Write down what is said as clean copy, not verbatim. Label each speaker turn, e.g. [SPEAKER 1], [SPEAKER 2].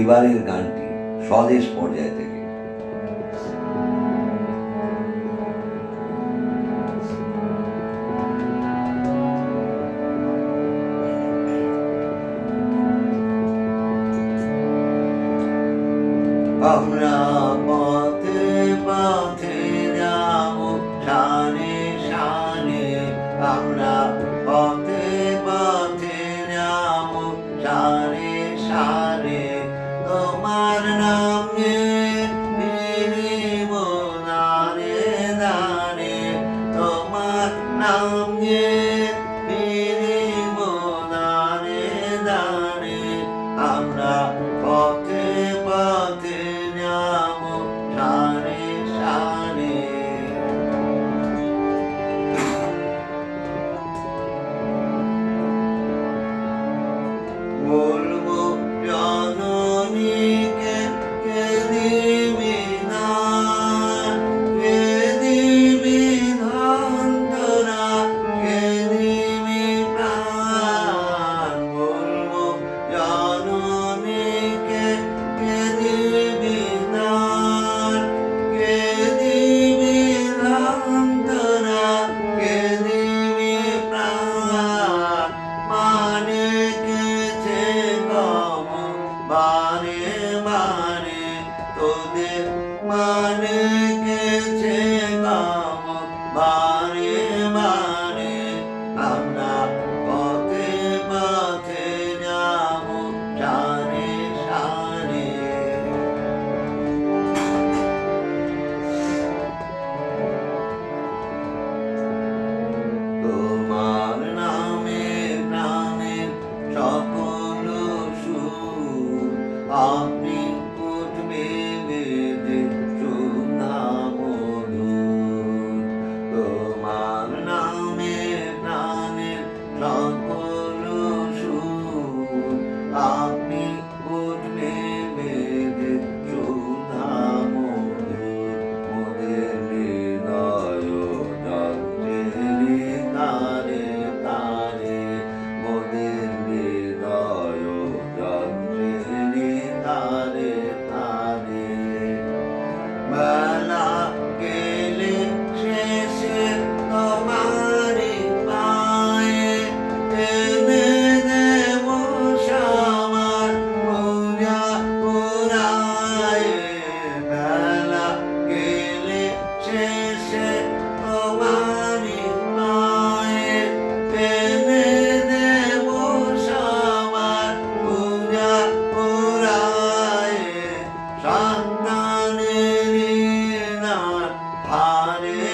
[SPEAKER 1] এবারের গানটি স্বদেশ পর্যায় থেকে। আমরা পথে পথে যাব শানে শানে, আমরা পথে পথে যাব শানে শানে, তোমার নাম নিব দানে দানে, তোমার নাম নিব দানে দানে, আমরা পথে পথে যাব শানে শানে। বলবো জননীকে কে দিবি দান, কে দিবি ধন তোরা, কে দিবি প্রাণ। বলবো জননীকে কে দিবি দান, কে দিবি ধন তোরা, কে দিবি প্রাণ। মানে কেছে গম বারে বারে তোদের, মানে কেছে গম বারে বারে, আমরা পথে পথে যাব শানে শানে। তোমার নামে প্রাণে সকল সুর, আপনি উঠবে বেদে সুধা মধুর। তোমার নামে প্রাণে সকল সুর, আপনি উঠবে বেদে সুধা মধুর। মোদের হৃদয় যন্ত্রে তারে তারে, মোদের হৃদয় যন্ত্রে তারে তারে। বেলা গেলে শেষে তোমারি পায়ে, এনে দেব সবার পূজা পুরায়ে। বেলা গেলে শেষে তোমারি পায়ে, এনে দেব সবার পূজা পুরায়ে। সন্তানের নাম হারে